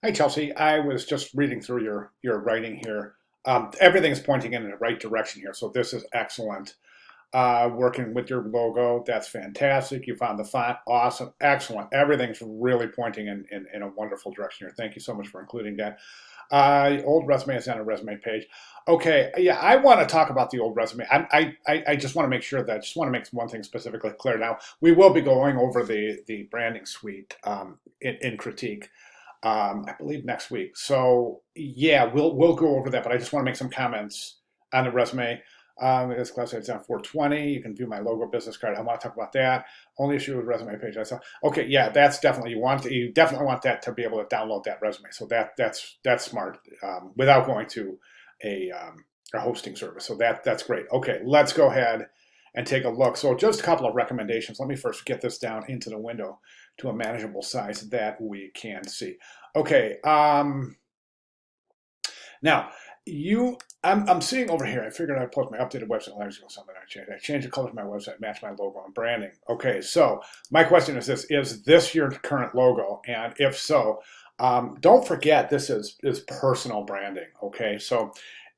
Hi, Chelsea. I was just reading through your writing here. Everything's pointing in the right direction here, so this is excellent. Working with your logo, that's fantastic. You found the font, awesome, excellent. Everything's really pointing in a wonderful direction here. Thank you so much for including that. Old resume is on a resume page. Okay, yeah, I want to talk about the old resume. I just want to make sure that I just want to make one thing specifically clear. Now, we will be going over the branding suite in critique. I believe next week. So yeah, we'll go over that. But I just want to make some comments on the resume. This class it's on 420. You can view my logo business card. I want to talk about that. Only issue with resume page. I saw. Okay, yeah, that's definitely you definitely want that to be able to download that resume. So that's smart without going to a hosting service. So that's great. Okay, let's go ahead and take a look. So just a couple of recommendations. Let me first get this down into the window to a manageable size that we can see. Okay. Now, I'm seeing over here. I figured I'd post my updated website. Let me go something I changed. I changed the color of my website, match my logo and branding. Okay, so my question is this: is this your current logo? And if so, don't forget this is personal branding. Okay, so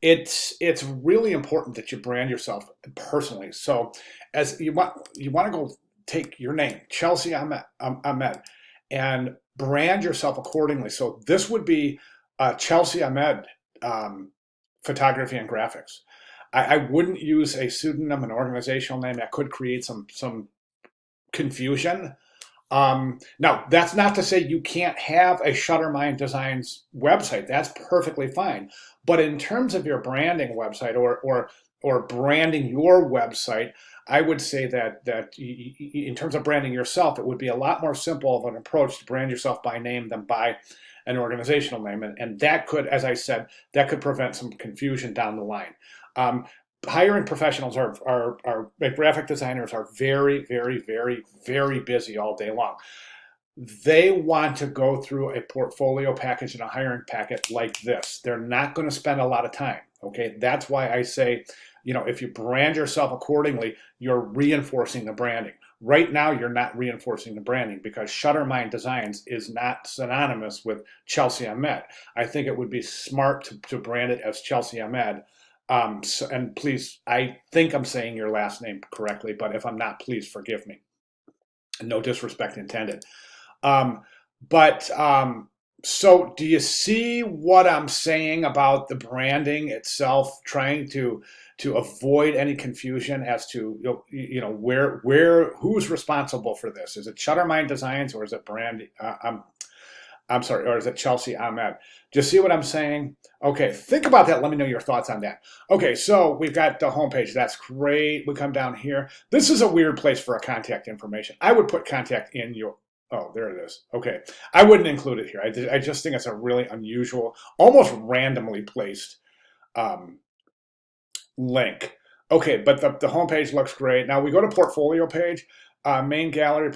it's really important that you brand yourself personally. So as you want to go take your name, Chelsea Ahmed, and brand yourself accordingly. So this would be Chelsea Ahmed um, photography and graphics. I wouldn't use a pseudonym, an organizational name that could create some confusion. Now, that's not to say you can't have a Shuttermind Designs website. That's perfectly fine. But in terms of your branding website or branding your website, I would say that in terms of branding yourself, it would be a lot more simple of an approach to brand yourself by name than by an organizational name, and that could, as I said, that could prevent some confusion down the line. Um, Hiring professionals are graphic designers are very, very, very, very busy all day long. They want to go through a portfolio package and a hiring packet like this. They're not going to spend a lot of time. Okay, that's why I say, if you brand yourself accordingly, you're reinforcing the branding. Right now, you're not reinforcing the branding because Shuttermind Designs is not synonymous with Chelsea Ahmed. I think it would be smart to brand it as Chelsea Ahmed. And please, I think I'm saying your last name correctly, but if I'm not, please forgive me. No disrespect intended. Um, but so do you see what I'm saying about the branding itself, trying to avoid any confusion as to where who's responsible for this? Is it Shuttermind Designs or is it brand? I'm sorry, or is it Chelsea Ahmed? Do you see what I'm saying? Okay, think about that. Let me know your thoughts on that. Okay, so we've got the homepage. That's great. We come down here. This is a weird place for a contact information. I would put contact in your. Oh, there it is. Okay, I wouldn't include it here. I just think it's a really unusual, almost randomly placed um, link. Okay, but the homepage looks great. Now we go to portfolio page, main gallery,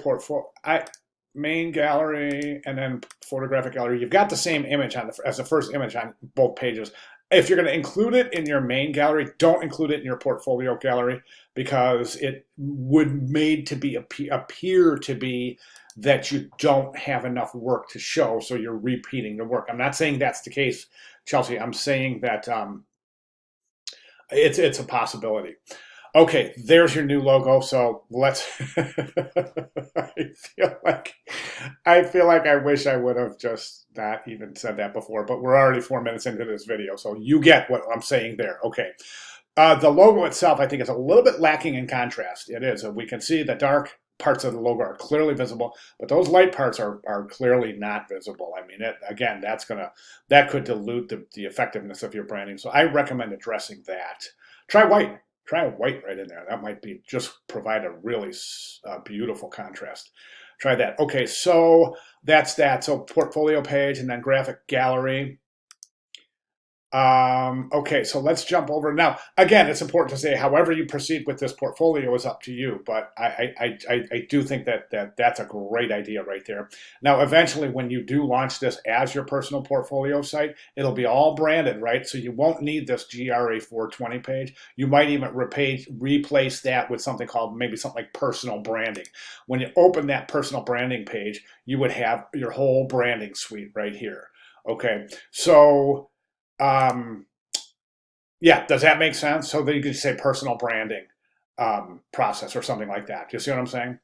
main gallery, and then photographic gallery. You've got the same image as the first image on both pages. If you're going to include it in your main gallery, don't include it in your portfolio gallery because it would made to be appear to be that you don't have enough work to show, so you're repeating the work. I'm not saying that's the case, Chelsea. I'm saying that it's a possibility. Okay, there's your new logo. So let's. I feel like I wish I would have just not even said that before, but we're already 4 minutes into this video, so you get what I'm saying there. Okay, the logo itself, I think, is a little bit lacking in contrast. It is. We can see the dark parts of the logo are clearly visible, but those light parts are clearly not visible. I mean, again, that could dilute the effectiveness of your branding. So I recommend addressing that. Try white. Try white right in there. That might be just provide a really beautiful contrast. Try that. Okay, so that's that. So portfolio page and then graphic gallery. Okay, so let's jump over now. Again, it's important to say, however you proceed with this portfolio is up to you. But I do think that's a great idea right there. Now, eventually, when you do launch this as your personal portfolio site, it'll be all branded, right? So you won't need this GRA 420 page. You might even replace that with something called maybe something like personal branding. When you open that personal branding page, you would have your whole branding suite right here. Okay, so. Um, yeah, does that make sense? So that you could say personal branding process or something like that. Do you see what I'm saying?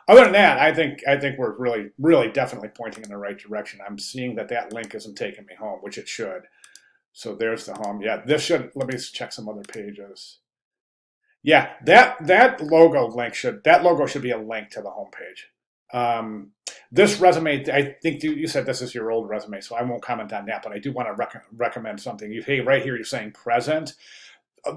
Other than that, I think we're really definitely pointing in the right direction. I'm seeing that link isn't taking me home, which it should. So there's the home. Yeah, this should. Let me check some other pages. Yeah, that logo should be a link to the homepage. This resume, I think you said this is your old resume, so I won't comment on that. But I do want to recommend something. Right here, you're saying present.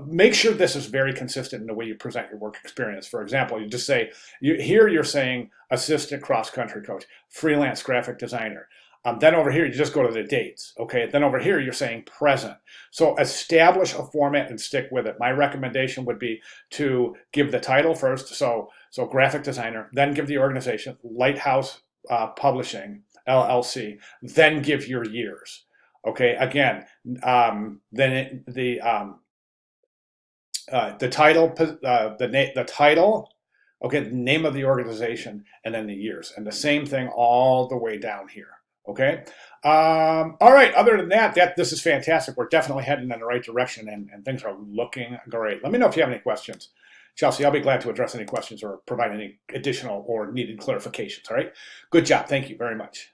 Make sure this is very consistent in the way you present your work experience. For example, you just say here you're saying assistant cross country coach, freelance graphic designer. Then over here, you just go to the dates. Okay. Then over here, you're saying present. So establish a format and stick with it. My recommendation would be to give the title first. So graphic designer, then give the organization, Lighthouse Publishing, LLC, then give your years. Okay. Again, the title, the title, okay, the name of the organization, and then the years, and the same thing all the way down here. Okay. All right. Other than that, this is fantastic. We're definitely heading in the right direction, and things are looking great. Let me know if you have any questions, Chelsea. I'll be glad to address any questions or provide any additional or needed clarifications. All right. Good job. Thank you very much.